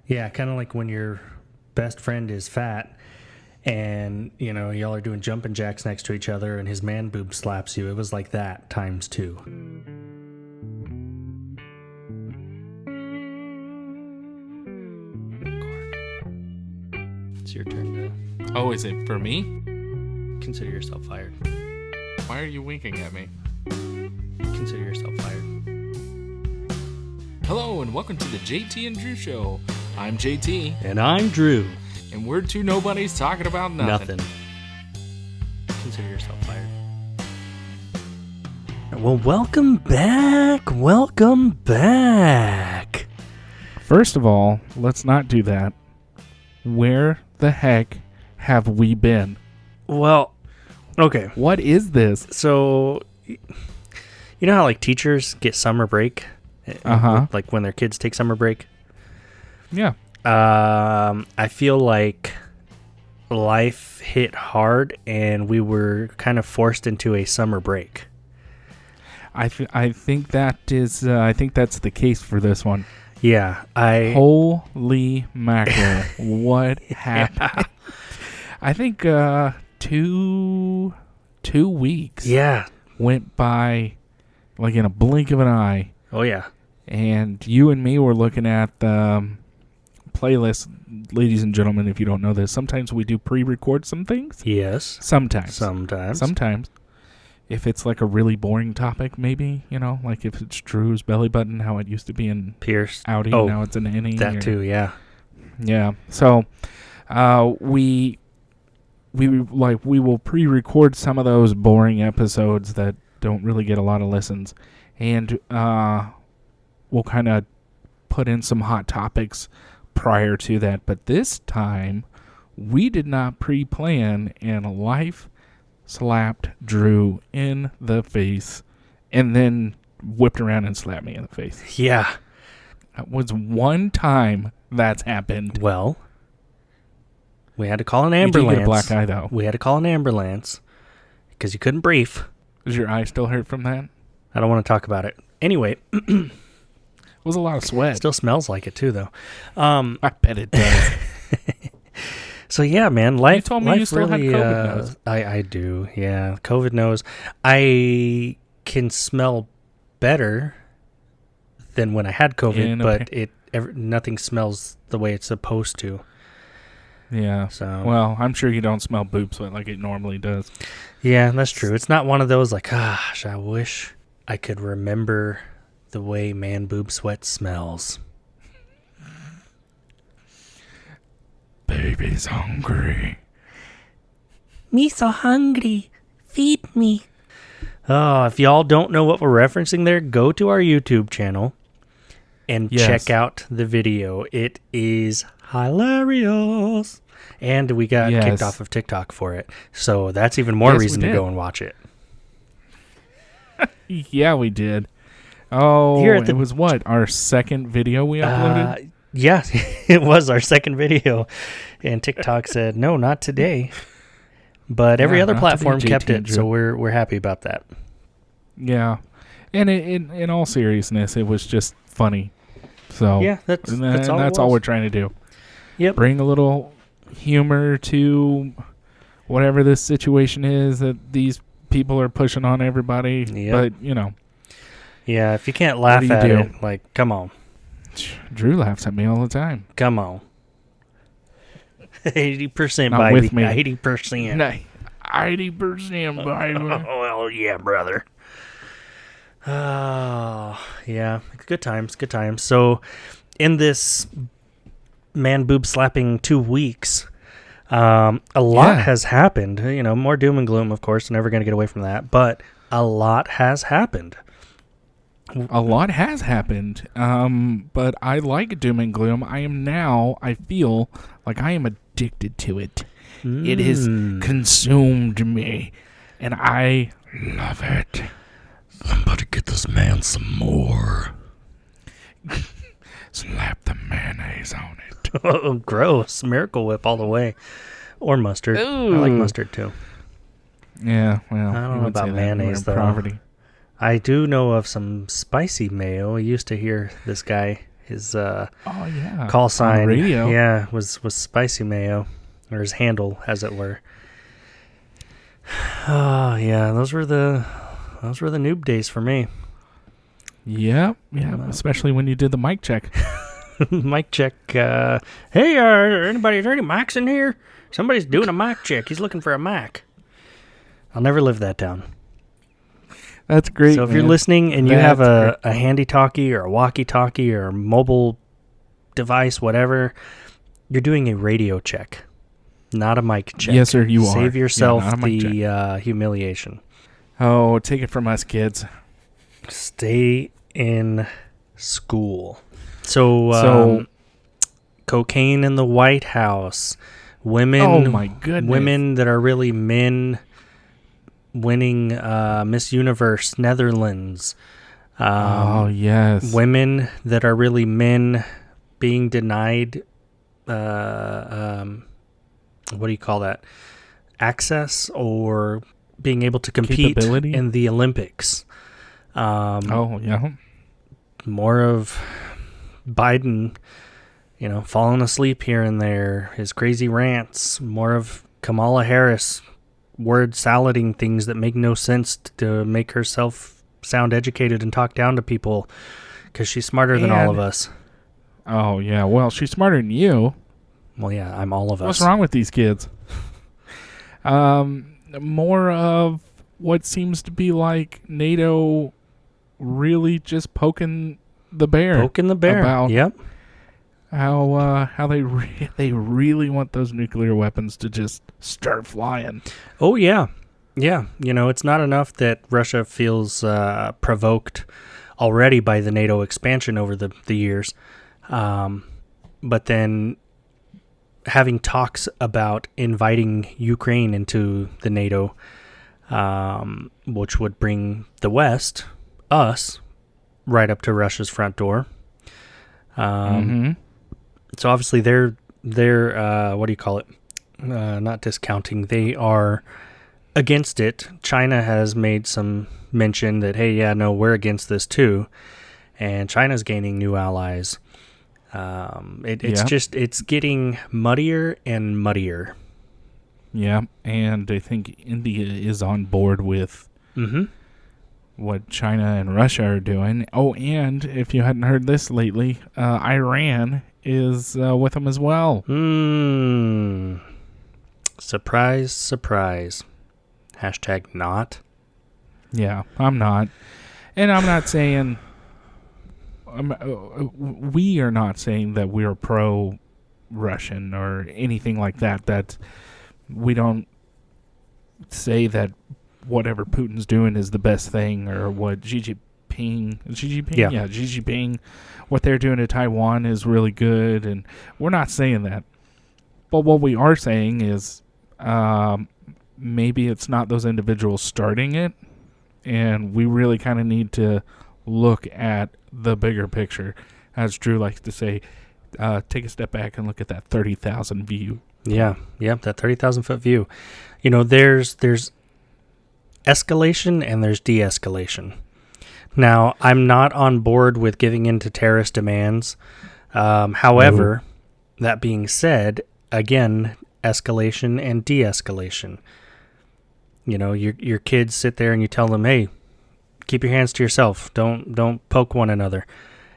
Yeah, kind of like when your best friend is fat and, y'all are doing jumping jacks next to each other and his man boob slaps you. It was like that times two. It's your turn to Oh, is it for me? consider yourself fired. Why are you winking at me? Consider yourself fired. Hello, and welcome to the JT and Drew Show. I'm JT. And I'm Drew. And we're two nobodies talking about nothing. Consider yourself fired. Well, welcome back. Welcome back. First of all, let's not do that. Where the heck have we been? Well, okay. What is this? So, you know how like teachers get summer break? Like when their kids take summer break? Yeah. I feel like life hit hard and we were kind of forced into a summer break. I think that's the case for this one. Yeah, Holy mackerel! What happened? Yeah. I think 2 weeks. Yeah, went by like in a blink of an eye. Oh yeah, and you and me were looking at the playlist, ladies and gentlemen. If you don't know this, sometimes we do pre-record some things. Yes, sometimes. If it's like a really boring topic, maybe, like if it's Drew's belly button, how it used to be in Pierce Audi, now it's an innie. That too, yeah. Yeah. So, we will pre-record some of those boring episodes that don't really get a lot of listens, and we'll kind of put in some hot topics prior to that. But this time, we did not pre-plan, and life slapped Drew in the face and then whipped around and slapped me in the face. Yeah. That was one time that's happened. Well, we had to call an ambulance. You did get a black eye, though. We had to call an ambulance because you couldn't breathe. Does your eye still hurt from that? I don't want to talk about it. Anyway. It was a lot of sweat. Still smells like it, too, though. I bet it does. So, yeah, man, life. You told me you still really, had COVID nose. I do, yeah. COVID nose. I can smell better than when I had COVID, but nothing smells the way it's supposed to. Yeah. So, well, I'm sure you don't smell boob sweat like it normally does. Yeah, that's true. It's not one of those like, gosh, I wish I could remember the way man boob sweat smells. Baby's hungry. Me so hungry. Feed me. Oh, if y'all don't know what we're referencing there, go to our YouTube channel and check out the video. It is hilarious. And we got kicked off of TikTok for it. So that's even more reason to go and watch it. Yeah, we did. Oh, it was what? Our second video we uploaded? Yeah, it was our second video. And TikTok said, no, not today. But every other platform kept it, so we're happy about that. Yeah. And in all seriousness, it was just funny. So yeah, that's all we're trying to do. Yep. Bring a little humor to whatever this situation is that these people are pushing on everybody. Yep. But, Yeah, if you can't laugh at it, like, come on. Drew laughs at me all the time. Come on. 80%, not baby. With me. 80%. 80%, baby. Oh, yeah, brother. Oh, yeah. Good times. So, in this man boob slapping 2 weeks, a lot has happened. More doom and gloom, of course. Never going to get away from that. But a lot has happened. A lot has happened, but I like doom and gloom. I feel like I am addicted to it. It has consumed me, and I love it. Somebody get this man some more. Slap the mayonnaise on it. Oh, gross. Miracle Whip all the way. Or mustard. Ooh. I like mustard, too. Yeah, well, I don't know about mayonnaise, though. Poverty. I do know of some spicy mayo. I used to hear this guy His yeah, call sign, radio. yeah, was Spicy Mayo, or his handle, as it were. Oh yeah, those were the noob days for me. Yeah, especially when you did the mic check. Mic check. Hey, is there any mics in here? Somebody's doing a mic check. He's looking for a mic. I'll never live that down. That's great. So if you're listening and you have a handy talkie or a walkie talkie or a mobile device, whatever, you're doing a radio check, not a mic check. Yes, sir, you are. Save yourself the humiliation. Oh, take it from us, kids. Stay in school. So cocaine in the White House. Women. Oh my goodness. Women that are really men winning Miss Universe Netherlands. Oh yes. Women that are really men being denied. What do you call that? Access or being able to compete in the Olympics. Oh yeah. More of Biden, falling asleep here and there, his crazy rants, more of Kamala Harris word salading things that make no sense to make herself sound educated and talk down to people because she's smarter than all of us. Oh, yeah. Well, she's smarter than you. Well, yeah, I'm all of us. What's wrong with these kids? More of what seems to be like NATO really just poking the bear. Poking the bear. About yep. How they really want those nuclear weapons to just start flying. Oh yeah, yeah. It's not enough that Russia feels provoked already by the NATO expansion over the years, but then having talks about inviting Ukraine into the NATO, which would bring the West, us, right up to Russia's front door. So obviously they're what do you call it? Not discounting. They are against it. China has made some mention that, hey, yeah, no, we're against this too. And China's gaining new allies. It's getting muddier and muddier. Yeah, and I think India is on board with what China and Russia are doing. Oh, and if you hadn't heard this lately, Iran is with them as well. Surprise, surprise. # not. Yeah, I'm not. And I'm not saying... we are not saying that we're pro-Russian or anything like that. That we don't say that whatever Putin's doing is the best thing, or what Xi Jinping, what they're doing to Taiwan is really good, and we're not saying that. But what we are saying is maybe it's not those individuals starting it, and we really kind of need to look at the bigger picture. As Drew likes to say, take a step back and look at that 30,000 view. Yeah, that 30,000 foot view. There's escalation and there's de-escalation. Now, I'm not on board with giving in to terrorist demands. However, that being said, again, escalation and de-escalation. Your kids sit there and you tell them, hey, keep your hands to yourself. Don't poke one another.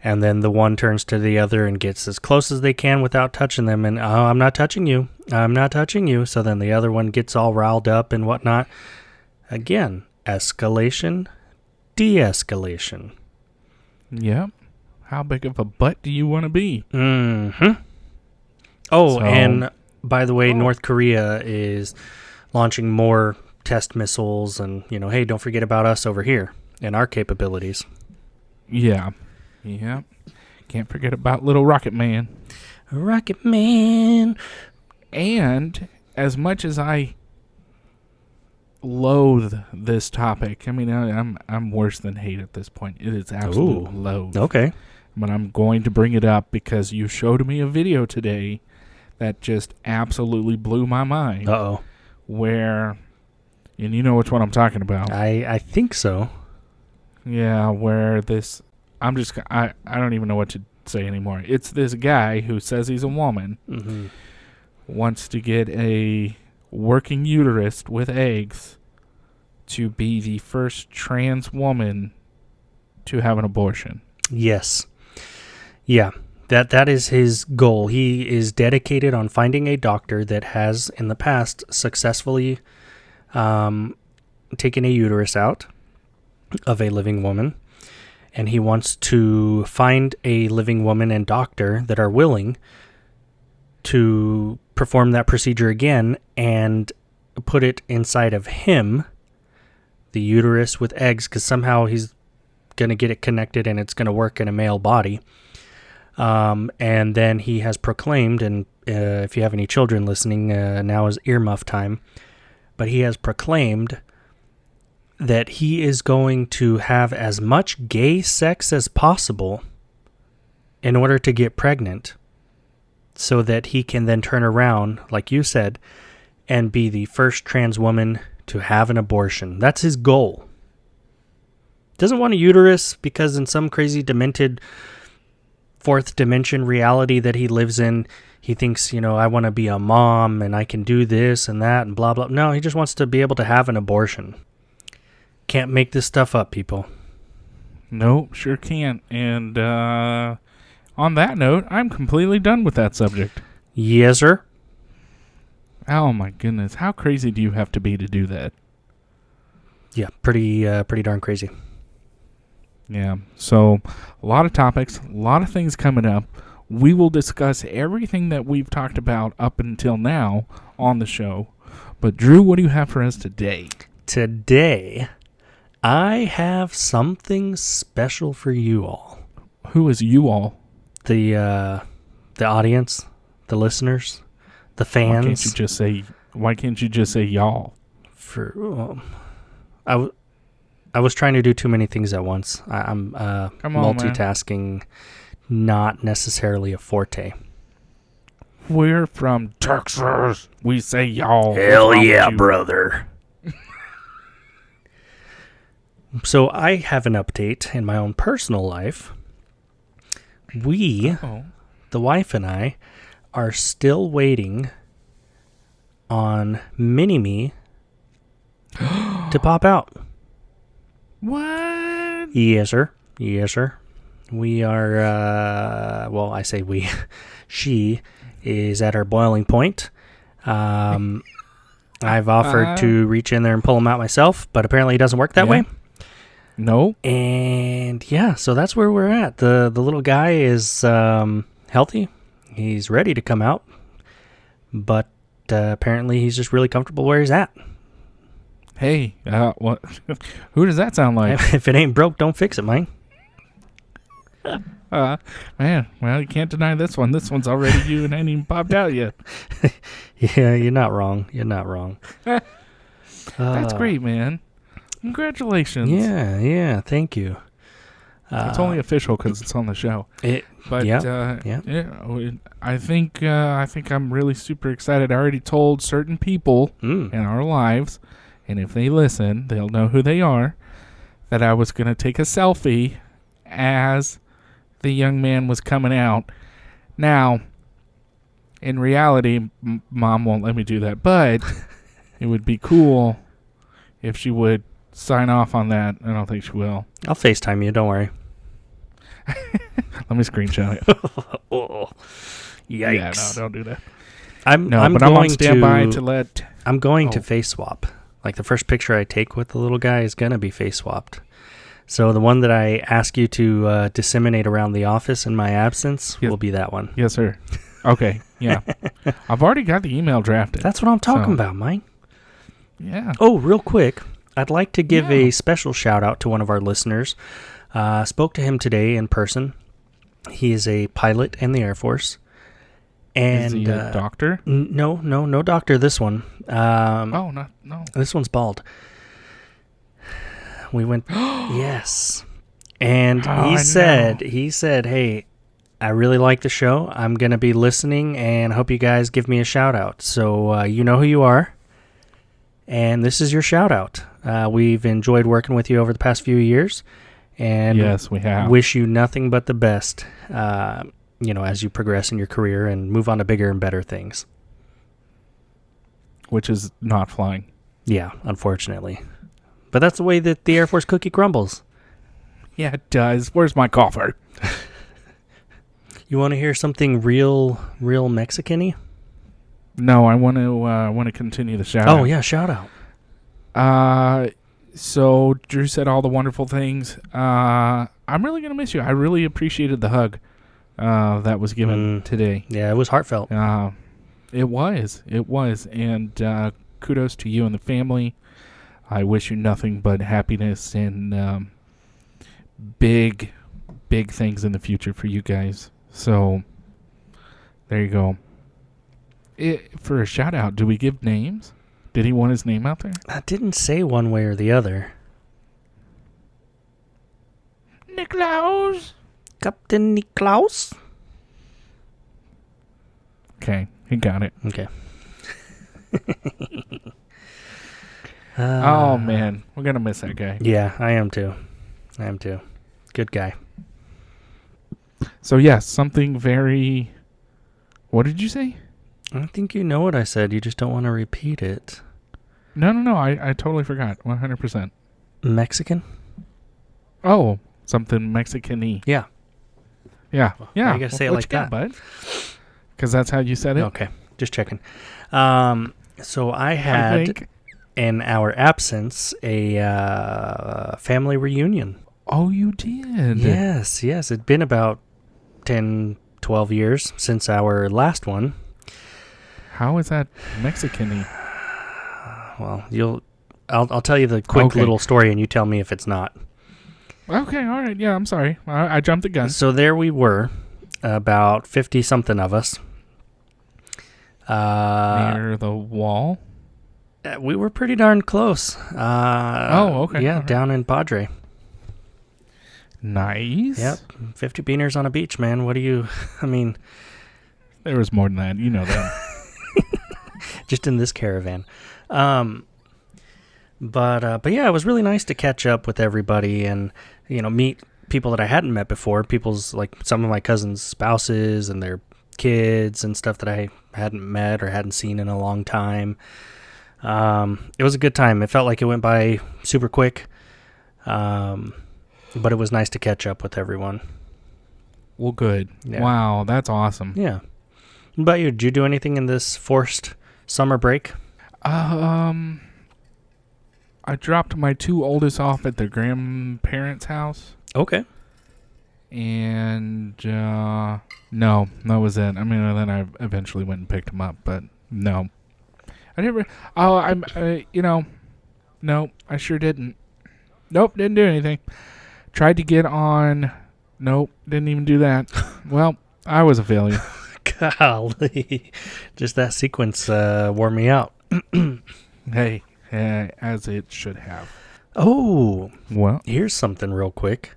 And then the one turns to the other and gets as close as they can without touching them. And, oh, I'm not touching you. I'm not touching you. So then the other one gets all riled up and whatnot. Again, escalation, de-escalation. Yep. How big of a butt do you want to be? Oh, and by the way, North Korea is launching more test missiles and, hey, don't forget about us over here and our capabilities. Yeah. Can't forget about little Rocket Man. Rocket Man. And as much as I loathe this topic, I mean, I'm worse than hate at this point. It is absolute loathe. Okay. But I'm going to bring it up because you showed me a video today that just absolutely blew my mind. Uh-oh. Where, and you know which one I'm talking about. I think so. Yeah, where this, I don't even know what to say anymore. It's this guy who says he's a woman, wants to get a working uterus with eggs to be the first trans woman to have an abortion. Yes. Yeah. That is his goal. He is dedicated on finding a doctor that has, in the past, successfully taken a uterus out of a living woman. And he wants to find a living woman and doctor that are willing to perform that procedure again and put it inside of him, the uterus with eggs, because somehow he's going to get it connected and it's going to work in a male body. And then he has proclaimed, and if you have any children listening, now is earmuff time, but he has proclaimed that he is going to have as much gay sex as possible in order to get pregnant, so that he can then turn around, like you said, and be the first trans woman to have an abortion. That's his goal. Doesn't want a uterus because in some crazy demented fourth dimension reality that he lives in, he thinks, I want to be a mom and I can do this and that and blah, blah. No, he just wants to be able to have an abortion. Can't make this stuff up, people. No, sure can't. And on that note, I'm completely done with that subject. Yes, sir. Oh my goodness. How crazy do you have to be to do that? Yeah, pretty darn crazy. Yeah, so a lot of topics, a lot of things coming up. We will discuss everything that we've talked about up until now on the show. But Drew, what do you have for us today? Today, I have something special for you all. Who is you all? The audience, the listeners, the fans. Why can't you just say y'all? I was trying to do too many things at once. I'm multitasking, not necessarily a forte. We're from Texas. We say y'all. Hell yeah, brother. So I have an update in my own personal life. The wife and I, are still waiting on Mini-Me to pop out. What? Yes, sir. Yes, sir. We are, I say we. She is at her boiling point. I've offered to reach in there and pull him out myself, but apparently it doesn't work that way. No. And yeah, so that's where we're at. The little guy is healthy. He's ready to come out, but apparently he's just really comfortable where he's at. Hey, what? Who does that sound like? If it ain't broke, don't fix it, man. Man, well, you can't deny this one. This one's already you and ain't even popped out yet. Yeah, you're not wrong. You're not wrong. That's great, man. Congratulations. Yeah, thank you. It's only official because it's on the show. I think I'm really super excited. I already told certain people in our lives, and if they listen, they'll know who they are, that I was going to take a selfie as the young man was coming out. Now, in reality, Mom won't let me do that, but it would be cool if she would sign off on that. I don't think she will. I'll FaceTime you, don't worry. Let me screenshot it. Oh, yikes. Yeah, no, don't do that. I'm on standby to let... I'm going to face swap. Like, the first picture I take with the little guy is going to be face swapped. So the one that I ask you to disseminate around the office in my absence will be that one. Yes, sir. Okay, yeah. I've already got the email drafted. That's what I'm talking about, Mike. Yeah. Oh, real quick, I'd like to give a special shout-out to one of our listeners. Spoke to him today in person. He is a pilot in the Air Force. And, is he a doctor? No doctor, this one. No. This one's bald. We went, yes. And he said, hey, I really like the show. I'm going to be listening and hope you guys give me a shout out. So you know who you are. And this is your shout out. We've enjoyed working with you over the past few years. And yes, we have. Wish you nothing but the best, as you progress in your career and move on to bigger and better things. Which is not flying. Yeah, unfortunately. But that's the way that the Air Force cookie crumbles. Yeah, it does. Where's my coffee? You want to hear something real Mexican-y? No, I want to continue the shout out. Oh, yeah, shout out. So Drew said all the wonderful things. I'm really going to miss you. I really appreciated the hug that was given today. Yeah, it was heartfelt. It was. And kudos to you and the family. I wish you nothing but happiness and big things in the future for you guys. So there you go. For a shout out, do we give names? Did he want his name out there? I didn't say one way or the other. Niklaus. Captain Niklaus? Okay, he got it. Okay. Oh, man. We're going to miss that guy. Yeah, I am too. Good guy. So, yes, something very... What did you say? I think you know what I said. You just don't want to repeat it. No. I totally forgot. 100%. Mexican? Oh, something Mexican-y. Yeah. Yeah. Yeah. You got to say it like that. Bud? Because that's how you said it? Okay. Just checking. So I had, in our absence, a family reunion. Oh, you did? Yes. It'd been about 10, 12 years since our last one. How is that Mexican-y? Well, I'll tell you the quick little story, and you tell me if it's not. Okay, all right. Yeah, I'm sorry. I jumped the gun. So there we were, about 50-something of us. Near the wall? We were pretty darn close. Okay. Yeah, right. down in Padre. Nice. Yep, 50 beaners on a beach, man. What do you... I mean... There was more than that. You know that. Just in this caravan. But yeah, it was really nice to catch up with everybody and, meet people that I hadn't met before. People's, like, some of my cousins' spouses and their kids and stuff that I hadn't met or hadn't seen in a long time. It was a good time. It felt like it went by super quick. But it was nice to catch up with everyone. Well, good. Yeah. Wow, that's awesome. Yeah. What about you? Did you do anything in this forced summer break? I dropped my two oldest off at their grandparents' house. Okay. And, no, that was it. I mean, then I eventually went and picked them up, but no. I never, no, I sure didn't. Nope, didn't do anything. Tried to get on, nope, didn't even do that. Well, I was a failure. Golly. Just that sequence wore me out. Hey, as it should have. Oh. Well, here's something real quick.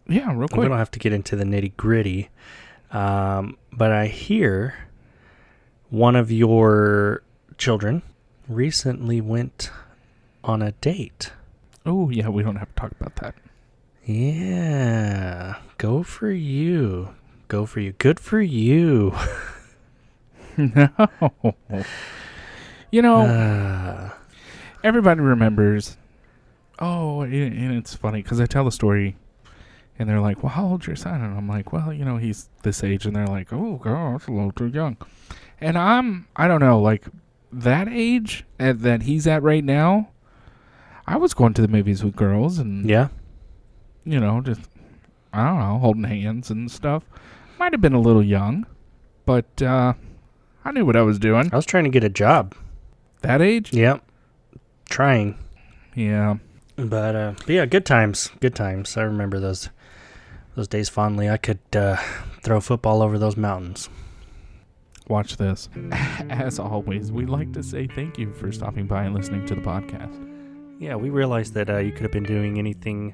Yeah, real quick. We don't have to get into the nitty gritty. But I hear one of your children recently went on a date. Oh, yeah, we don't have to talk about that. Yeah. Go for you. Good for you. No. Everybody remembers. Oh, and it's funny because I tell the story and they're like, well, how old's your son? And I'm like, well, he's this age. And they're like, oh, God, that's a little too young. And I don't know, like that age that he's at right now, I was going to the movies with girls and, yeah, just, I don't know, holding hands and stuff. Might have been a little young, but I knew what I was doing. I was trying to get a job. That age? Yep. Trying. Yeah. But yeah, good times. I remember those days fondly. I could throw football over those mountains. Watch this. As always, we'd like to say thank you for stopping by and listening to the podcast. Yeah, we realized that you could have been doing anything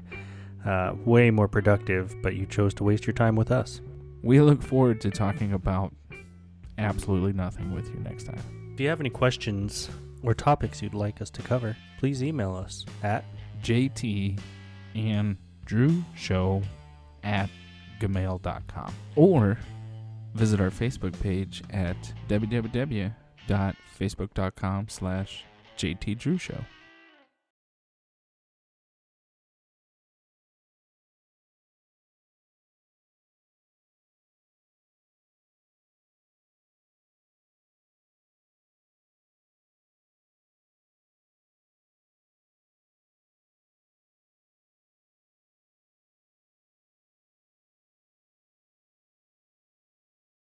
way more productive, but you chose to waste your time with us. We look forward to talking about absolutely nothing with you next time. If you have any questions or topics you'd like us to cover, please email us at JTandDrew jtdrewshow@gmail.com, or visit our Facebook page at www.facebook.com/jtdrewshow.